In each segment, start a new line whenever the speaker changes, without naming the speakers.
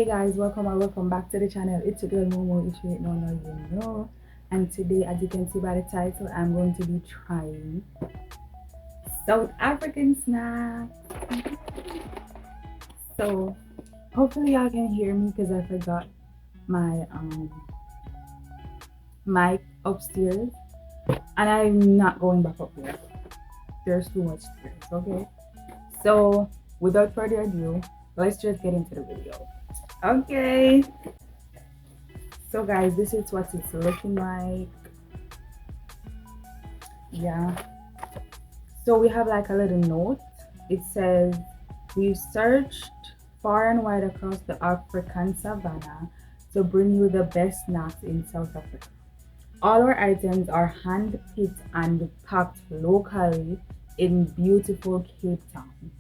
Hey guys, welcome or welcome back to the channel. It's your girl Momo. If you ain't know, you know. And today, as you can see by the title, I'm going to be trying South African snacks. So hopefully y'all can hear me because I forgot my mic upstairs, and I'm not going back up there. There's too much stairs. Okay. So without further ado, let's just get into the video. Okay. So guys, this is what it's looking like. Yeah, so we have like a little note. It says, we've searched far and wide across the African savannah to bring you the best snacks in South Africa. All our items are hand picked and packed locally in beautiful Cape Town.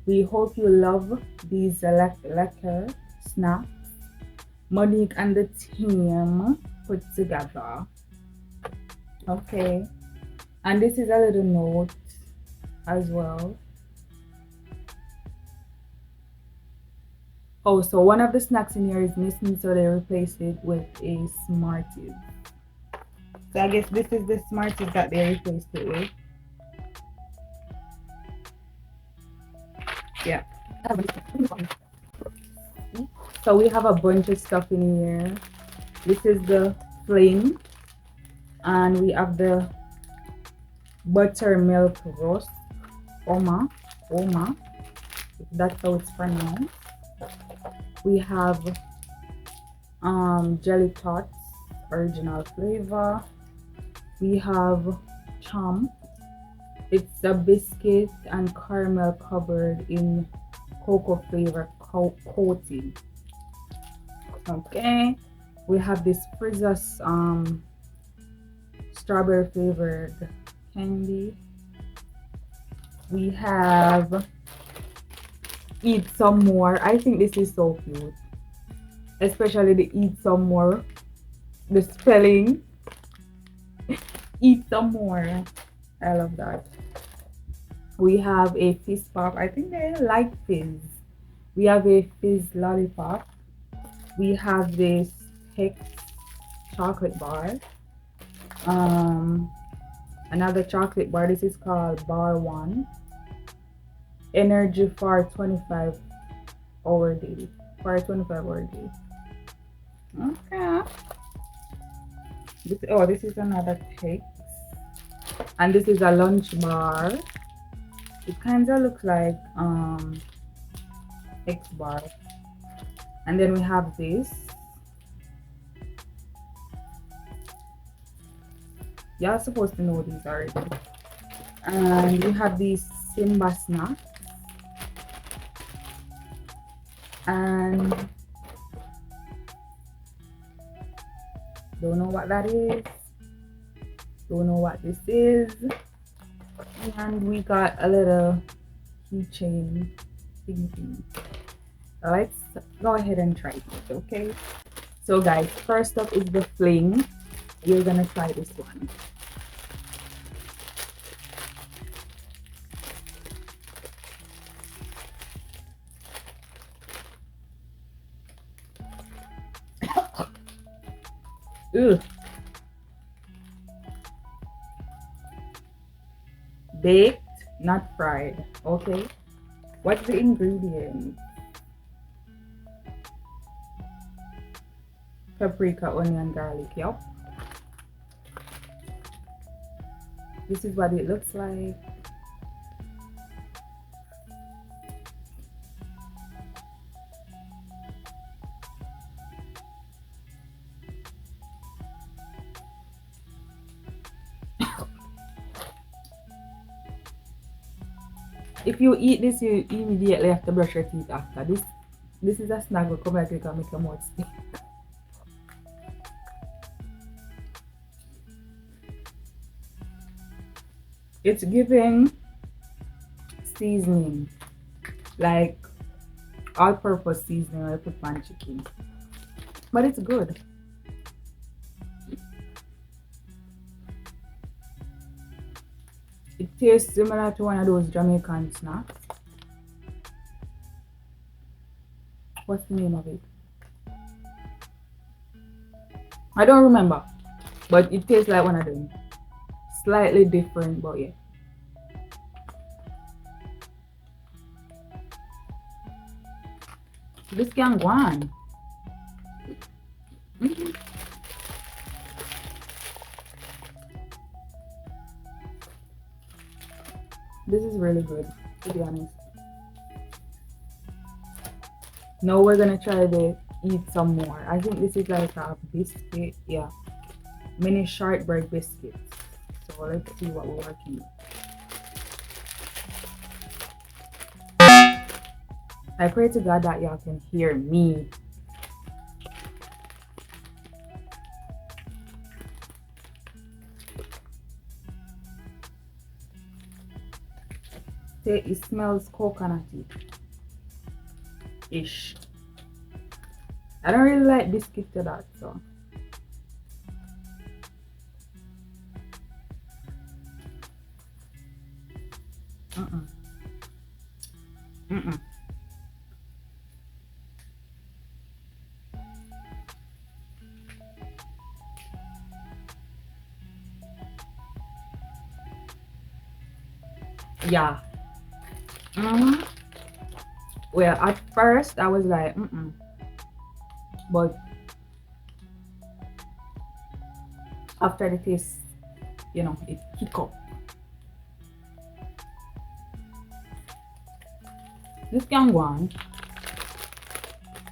We hope you love these lekker snacks Monique and the team put together. Okay, and this is a little note as well. Oh, so one of the snacks in here is missing, so they replaced it with a Smarties. So I guess this is the Smarties that they replaced it with. Yeah. So we have a bunch of stuff in here. This is the flame, and we have the buttermilk roast, Oma, if that's how it's pronounced. We have jelly tots, original flavor. We have chum. It's a biscuit and caramel covered in cocoa flavor coating. Okay, we have this Frizzos strawberry flavored candy. We have Eat Some More. I think this is so cute, especially the Eat Some More, the spelling. Eat Some More, I love that. We have a fizz pop. I think they like fizz. We have a fizz lollipop. We have this Hex chocolate bar. Another chocolate bar. This is called Bar One. Energy for 25-hour day. For a 25-hour day. Okay. This is another Hex. And this is a lunch bar. It kind of looks like X bar. And then we have this. Y'all supposed to know these already. And we have these Simba snacks. And don't know what that is. Don't know what this is. And we got a little keychain thingy. Let's go ahead and try it, okay? So guys, first up is the fling. We're gonna try this one. Ugh. Baked, not fried. Okay, what's the ingredients? Paprika, onion, garlic. Yep, this is what it looks like. If you eat this, you immediately have to brush your teeth after. This is a snack that come like it can make your mouth stink. It's giving seasoning, like all-purpose seasoning I put on chicken, but it's good. It tastes similar to one of those Jamaican snacks. What's the name of it? I don't remember, but it tastes like one of them. Slightly different, but yeah. This can go on. This is really good, to be honest. Now we're gonna try to eat some more. I think this is like a biscuit, yeah. Mini shortbread biscuits. So let's see what we're working with. I pray to God that y'all can hear me. Say it smells coconutty ish. I don't really like biscuit to that, so. Mm-mm. Mm-mm. Yeah. Mm-hmm. Well, at first I was like, mm-mm. But after the taste, it kick up. This can go on.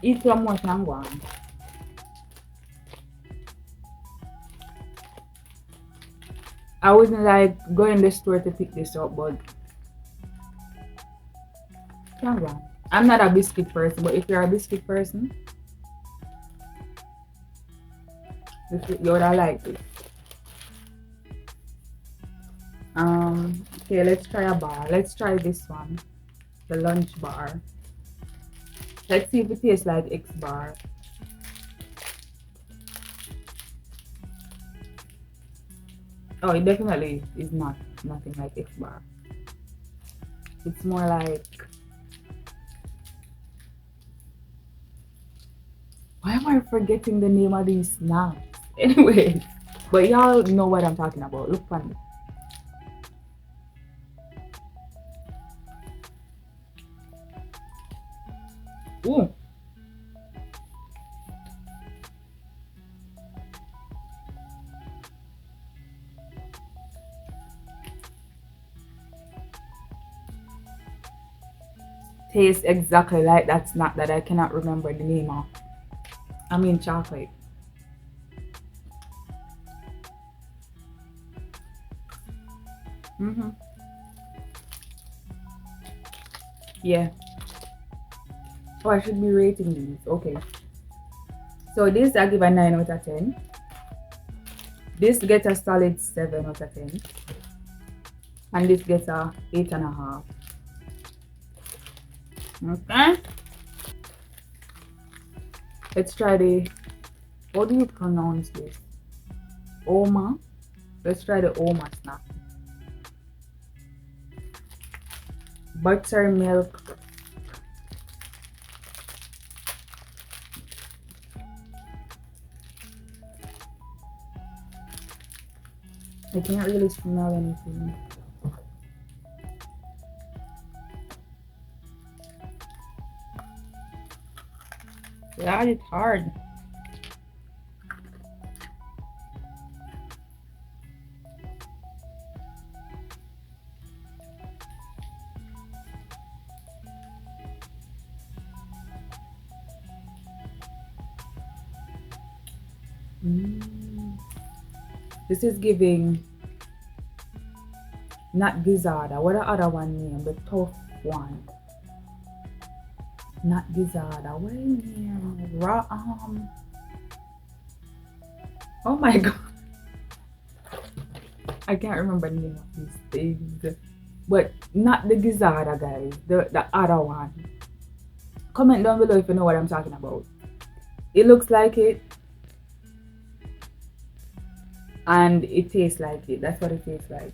Eat some more can go on. I wasn't like going to the store to pick this up, but can go on. I'm not a biscuit person, but if you're a biscuit person, you would have liked it. Okay, let's try a bar. Let's try this one, the lunch bar. Let's see if it tastes like X bar. Oh, it definitely is not nothing like X bar. It's more like, why am I forgetting the name of these snacks? Anyway, but y'all know what I'm talking about. Look funny. Ooh. Tastes exactly like that snack that I cannot remember the name of. I mean chocolate. Mm-hmm. Yeah. Oh, I should be rating these. Okay. So this I give a 9 out of 10. This gets a solid 7 out of 10. And this gets a 8.5. Okay. Let's try the, how do you pronounce this? Oma. Let's try the Oma snack. Buttermilk. I can't really smell anything. Yeah, it's hard. This is giving not gizzarda. What the other one name? The tough one. Not gizzarda. What is it name? Raw oh my god. I can't remember the name of these things. But not the gizzarda, guys. The other one. Comment down below if you know what I'm talking about. It looks like it. And it tastes like it. That's what it tastes like.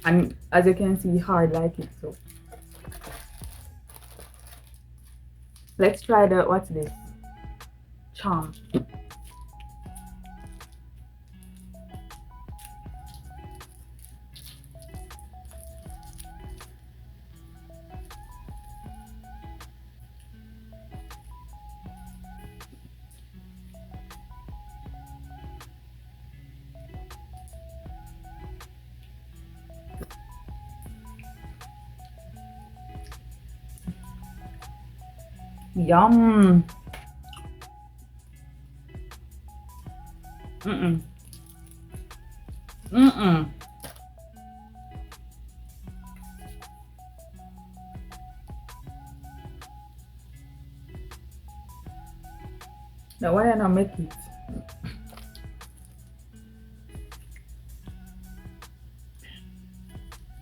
And as you can see, hard like it. So let's try the, what's this? Tom. Yum. Mm-mm. Mm-mm. Now why not make it?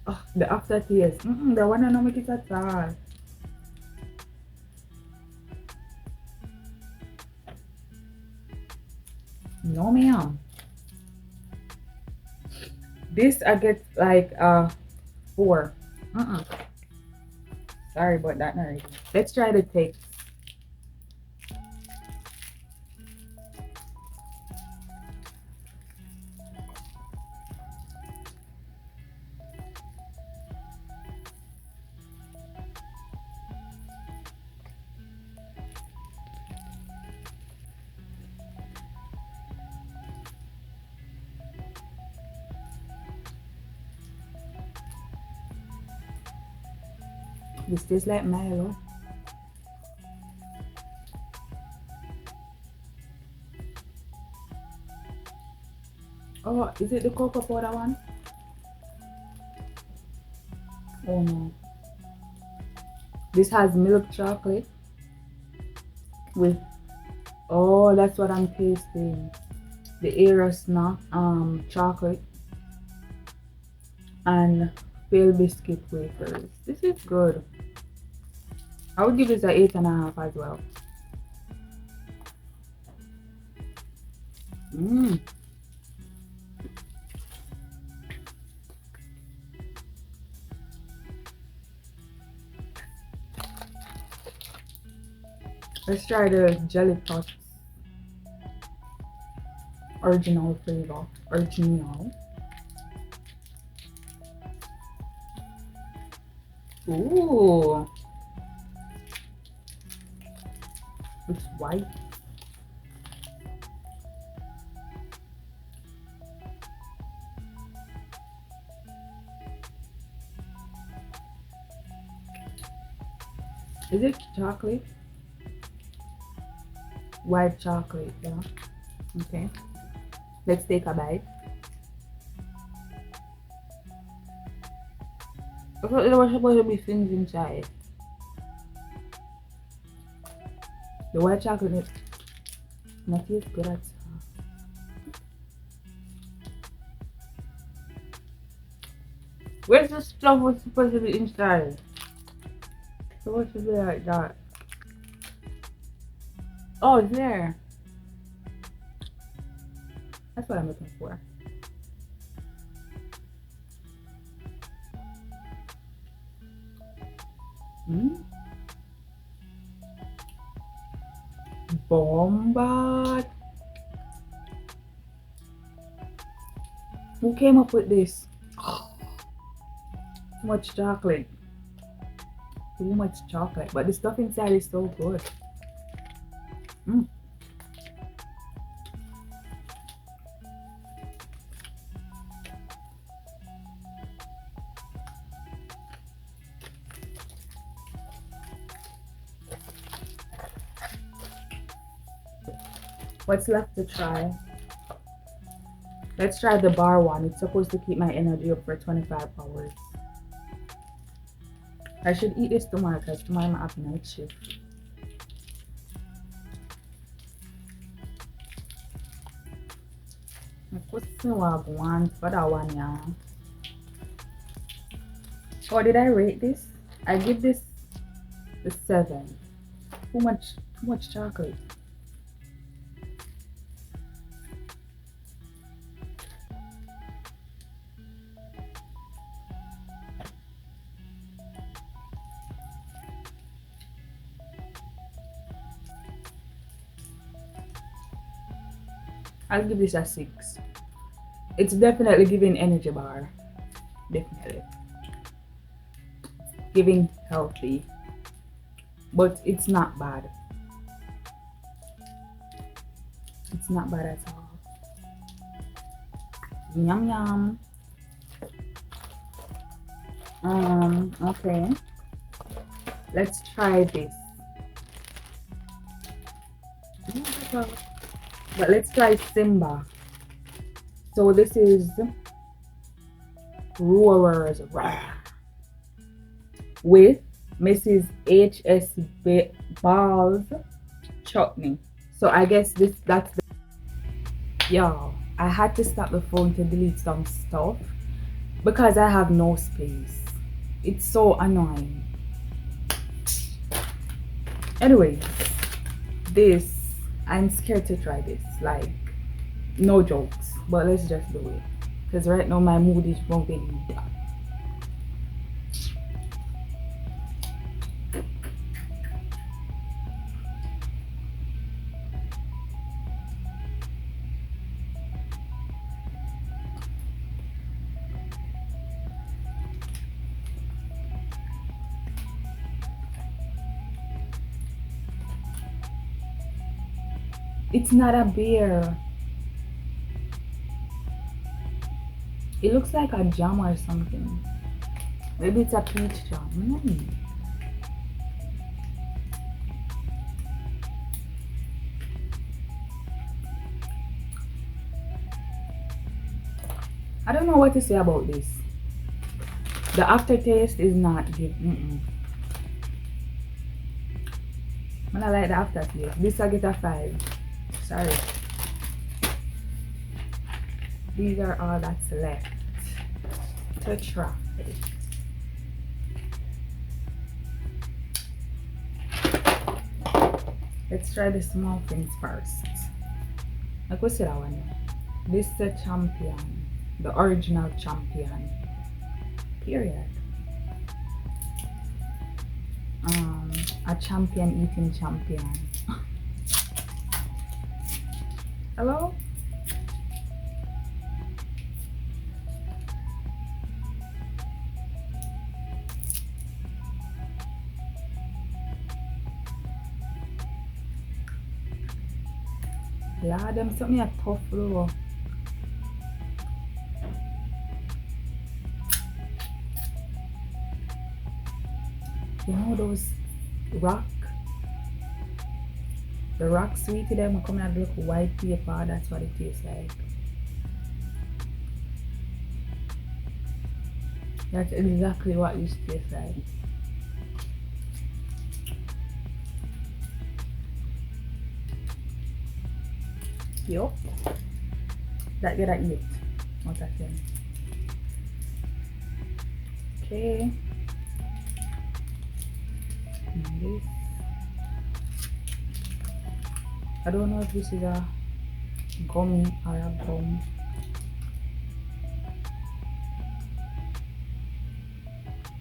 Oh, the aftertaste. The one not make it at all. No ma'am. This I get like 4. Sorry about that, Nari. Let's try the taste. This tastes like Milo. Oh, is it the cocoa powder one? Oh no. This has milk chocolate with, oh, that's what I'm tasting. The Aerosmith chocolate and pale biscuit wafers. This is good. I would give this a 8.5 as well. Let's try the jelly tots original flavor. Original. Ooh. It's white. Is it chocolate? White chocolate, yeah. Okay. Let's take a bite. I thought there was supposed to be things inside. The white chocolate not tastes good at all. Where's the stuff was supposed to be inside? It's supposed to be like that. Oh, it's there. That's what I'm looking for. Bomba. Who came up with this? Too much chocolate. Too much chocolate. But the stuff inside is so good. What's left to try? Let's try the bar one. It's supposed to keep my energy up for 25 hours. I should eat this tomorrow because tomorrow I'm up night shift. What's the one for that one, yeah? Oh, did I rate this? I give this a 7. Too much chocolate. I'll give this a 6. It's definitely giving energy bar. Definitely. Giving healthy. But it's not bad. It's not bad at all. Yum yum. Okay. Let's try this. But let's try Simba. So this is Roarers with Mrs. H.S. Ball's chutney. So I guess that's the y'all. I had to stop the phone to delete some stuff because I have no space. It's so annoying. Anyway, this I'm scared to try this. Like, no jokes, but let's just do it because right now my mood is moving down. It's not a beer. It looks like a jam or something. Maybe it's a peach jam. I don't know what to say about this. The aftertaste is not good. I like the aftertaste. This I get a 5. Sorry. These are all that's left to try. Let's try the small things first. Like what's that one? This is the champion. The original champion. Period. A champion eating champion. Hello? Yeah, them something a tough though. You know those rock? The rock sweetie them are coming out look white paper, that's what it tastes like. That's exactly what this tastes like. Yup. That get I eat. What I think. Okay. And this. I don't know if this is a gummy or a gum.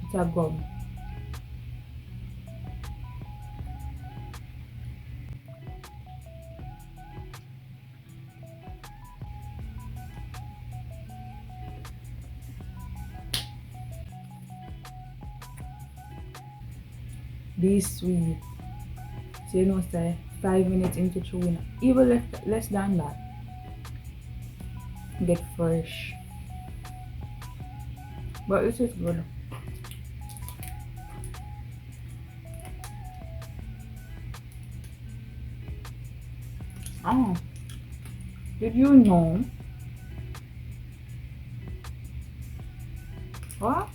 It's a gum. This sweet. So you know, say 5 minutes into chewing, even less than that, get fresh. But this is good. Oh, did you know what?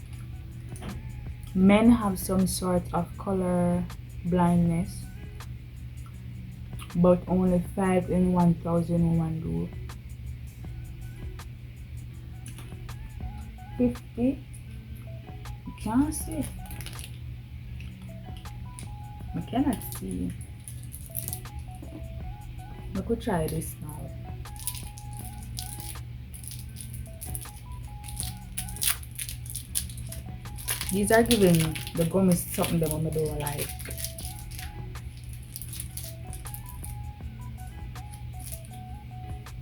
Men have some sort of color blindness, but only 5 in 1,000 women do. 50? You can't see. I cannot see. I could try this now. These are giving the gum is something that I don't like.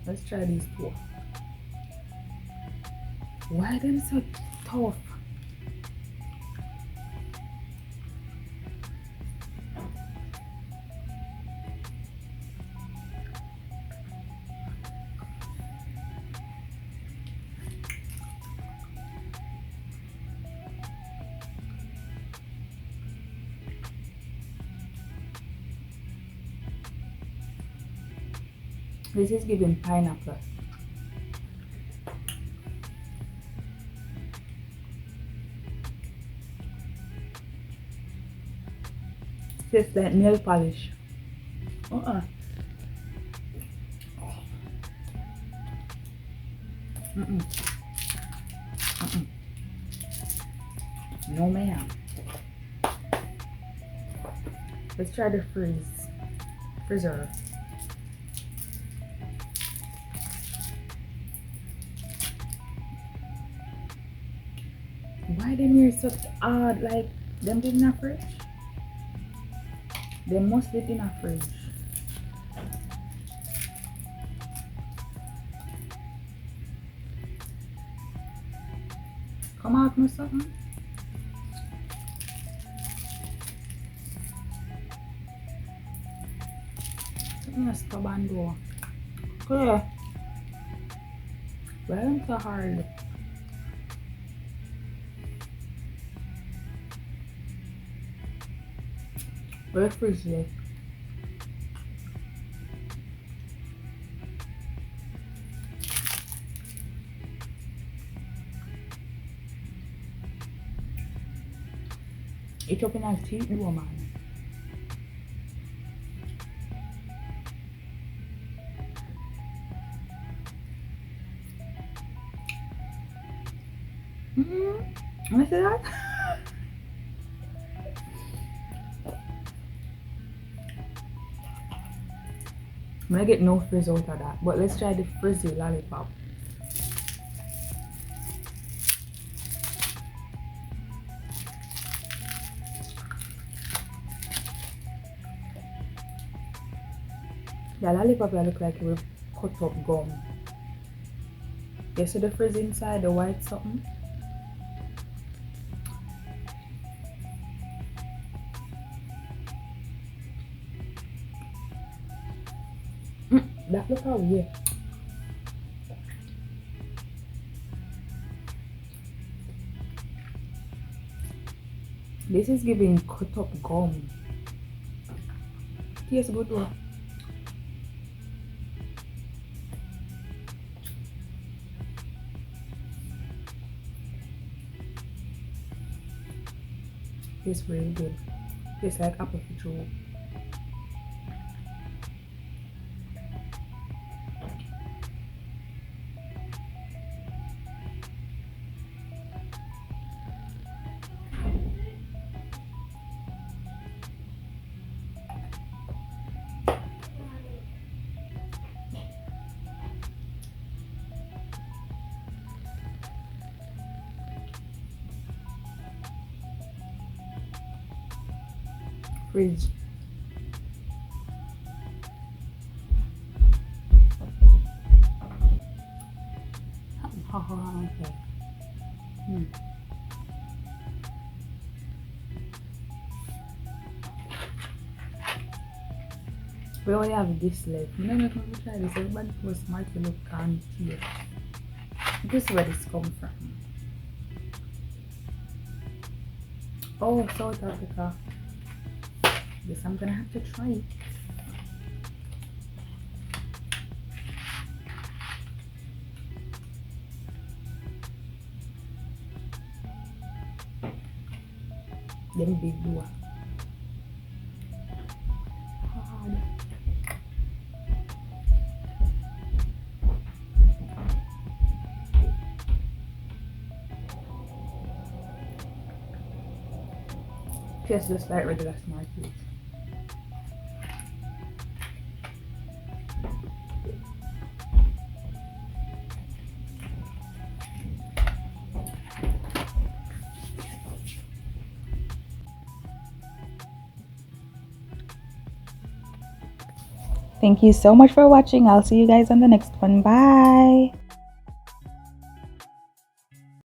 Let's try these two. Why them so tough? This is giving pineapple. Tastes like nail polish. Uh-uh. Mm-mm. Mm-mm. No ma'am. Let's try the freezer. Why them here so odd? Like them did in a fridge? They must be in a fridge. Come out me something. Something a stubborn door. Okay. Why am so hard? Where fridge there? It's up in our teeth, no man. I see that? I'm gonna get no frizz out of that, but let's try the frizzy lollipop. The lollipop look like it will cut up gum. You see the frizz inside, the white something? That look how weird. This is giving cut up gum. Tastes good though. Tastes really good. Tastes like apple citrus. Fridge. Okay. We only have this left. You know, make me try this. Everybody was smart to look and here. This is where this comes from. Oh, South Africa. Guess I'm gonna have to try it. Them big door. Hard. Tastes just like regular Smarties. Thank you so much for watching. I'll see you guys on the next one. Bye.